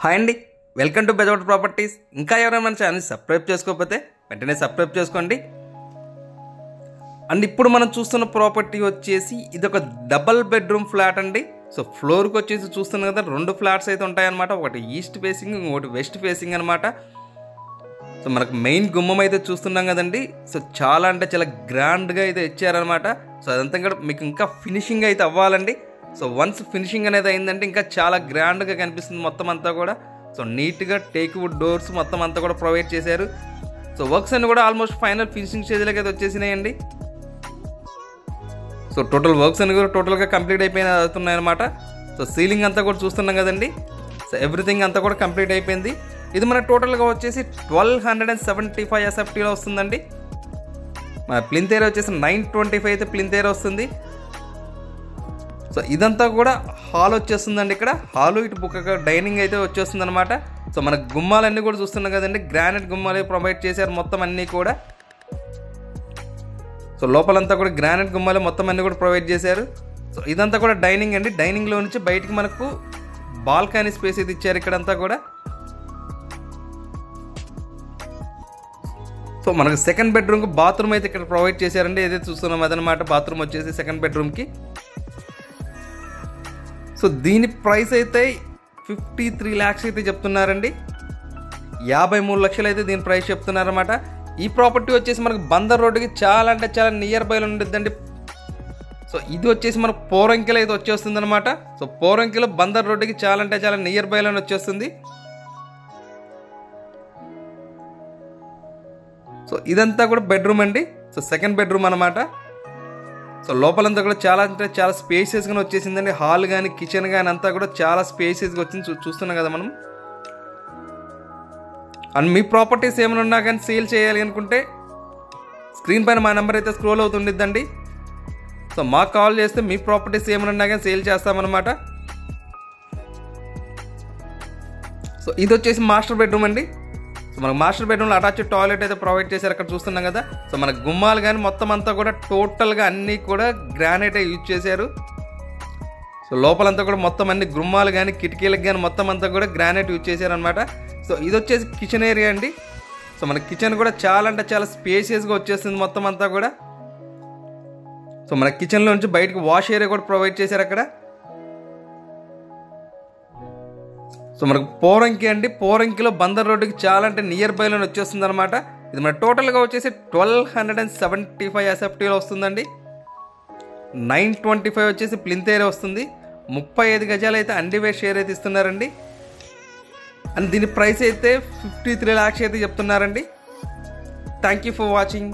Hi అండి, welcome to Bezawada properties. ఇంకా ఎవరైనా మన ఛానల్ సబ్స్క్రైబ్ చేసుకోకపోతే వెంటనే సబ్స్క్రైబ్ చేసుకోండి. అండ్ ఇప్పుడు మనం చూస్తున్న ప్రాపర్టీ వచ్చేసి ఇది ఒక డబల్ బెడ్రూమ్ ఫ్లాట్ అండి. సో ఫ్లోర్కి వచ్చేసి చూస్తున్నాం కదా, 2 ఫ్లాట్స్ అయితే ఉంటాయన్నమాట. ఒకటి ఈస్ట్ ఫేసింగ్, ఇంకోటి వెస్ట్ ఫేసింగ్ అనమాట. సో మనకు మెయిన్ గుమ్మం అయితే చూస్తున్నాం కదండి. సో చాలా అంటే చాలా గ్రాండ్గా అయితే ఇచ్చారనమాట. సో అదంతా కూడా మీకు ఇంకా ఫినిషింగ్ అయితే అవ్వాలండి. సో వన్స్ ఫినిషింగ్ అనేది అయిందంటే ఇంకా చాలా గ్రాండ్గా కనిపిస్తుంది మొత్తం అంతా కూడా. సో నీట్గా టేక్ వుడ్ డోర్స్ మొత్తం అంతా కూడా ప్రొవైడ్ చేశారు. సో వర్క్స్ అన్ని కూడా ఆల్మోస్ట్ ఫైనల్ ఫినిషింగ్ స్టేజ్లోకి అయితే వచ్చేసినాయండి. సో టోటల్ వర్క్స్ అన్ని కూడా టోటల్గా కంప్లీట్ అవుతున్నాయి అనమాట. సో సీలింగ్ అంతా కూడా చూస్తున్నాం కదండి. సో ఎవ్రీథింగ్ అంతా కూడా కంప్లీట్ అయిపోయింది. ఇది మన టోటల్గా వచ్చేసి 1275 ఎస్ఎఫ్టీలో వస్తుందండి. మన ప్లింత్ ఏరియా వచ్చేసి 925 అయితే ప్లింత్ ఏరియా వస్తుంది. సో ఇదంతా కూడా హాల్ వచ్చేస్తుందండి. ఇక్కడ హాలు ఇటు బుక్క డైనింగ్ అయితే వచ్చేస్తుంది అనమాట. సో మన గుమ్మాలన్నీ కూడా చూస్తున్నాం కదండి, గ్రానైట్ గుమ్మాలు ప్రొవైడ్ చేశారు మొత్తం అన్నీ కూడా. సో లోపలంతా కూడా గ్రానైట్ గుమ్మాలు మొత్తం అన్నీ కూడా ప్రొవైడ్ చేశారు. సో ఇదంతా కూడా డైనింగ్ అండి. డైనింగ్లో నుంచి బయటికి మనకు బాల్కనీ స్పేస్ ఇది ఇచ్చారు ఇక్కడంతా కూడా. సో మనకు సెకండ్ బెడ్రూమ్కి బాత్రూమ్ అయితే ఇక్కడ ప్రొవైడ్ చేశారండి. ఏదైతే చూస్తున్నాం అదనమాట బాత్రూమ్ వచ్చేసి సెకండ్ బెడ్రూమ్కి. సో దీని ప్రైస్ అయితే 53 lakhs అయితే చెప్తున్నారండి. 53 లక్షలు అయితే దీని ప్రైస్ చెప్తున్నారన్నమాట. ఈ ప్రాపర్టీ వచ్చేసి మనకు బందర్ రోడ్డుకి చాలా అంటే చాలా నియర్ బైలో ఉండిద్దండి. సో ఇది వచ్చేసి మనకు పోరంకిలో అయితే వచ్చేస్తుంది అనమాట. సో పోరంకిలో బందర్ రోడ్డుకి చాలా అంటే చాలా నియర్ బైలోనే వచ్చేస్తుంది. సో ఇదంతా కూడా బెడ్రూమ్ అండి. సో సెకండ్ బెడ్రూమ్ అనమాట. సో లోపలంతా కూడా చాలా అంటే చాలా స్పేసియస్గా వచ్చేసిందండి. హాల్ కానీ కిచెన్ కానీ అంతా కూడా చాలా స్పేసియస్గా వచ్చింది. చూస్తున్నాం కదా మనం. అండ్ మీ ప్రాపర్టీస్ ఏమైనా ఉన్నా కానీ సేల్ చేయాలి అనుకుంటే స్క్రీన్ పైన మా నెంబర్ అయితే స్క్రోల్ అవుతుండిద్దండి. సో మాకు కాల్ చేస్తే మీ ప్రాపర్టీస్ ఏమైనా ఉన్నా కానీ సేల్ చేస్తామన్నమాట. సో ఇది వచ్చేసి మాస్టర్ బెడ్రూమ్ అండి. సో మనకు మాస్టర్ బెడ్రూమ్లో అటాచ్డ్ టాయిలెట్ అయితే ప్రొవైడ్ చేశారు అక్కడ చూస్తున్నాం కదా. సో మన గుమ్మాలు కానీ మొత్తం అంతా కూడా టోటల్గా అన్నీ కూడా గ్రానైట్ యూజ్ చేశారు. సో లోపలంతా కూడా మొత్తం అన్ని గుమ్మాలు కానీ కిటికీలకు కానీ మొత్తం అంతా కూడా గ్రానైట్ యూజ్ చేశారు అనమాట. సో ఇది వచ్చేసి కిచెన్ ఏరియా అండి. సో మన కిచెన్ కూడా చాలా అంటే చాలా స్పేషియస్గా వచ్చేస్తుంది మొత్తం అంతా కూడా. సో మన కిచెన్లో నుంచి బయటకు వాష్ ఏరియా కూడా ప్రొవైడ్ చేశారు అక్కడ. సో మనకు పోరంకి అండి. పోరంకిలో బందర్ రోడ్డుకి చాలా అంటే నియర్ బైలోనే వచ్చేస్తుంది అనమాట. ఇది మన టోటల్గా వచ్చేసి 1275 ఎస్ఎఫ్టీలో వస్తుందండి. 925 వచ్చేసి ప్లింత్ ఏరియా వస్తుంది. 35 గజాలు అయితే అన్డివైడ్ షేర్ అయితే ఇస్తున్నారండి. అండ్ దీని ప్రైస్ అయితే 53 lakhs అయితే చెప్తున్నారండి. Thank you for watching.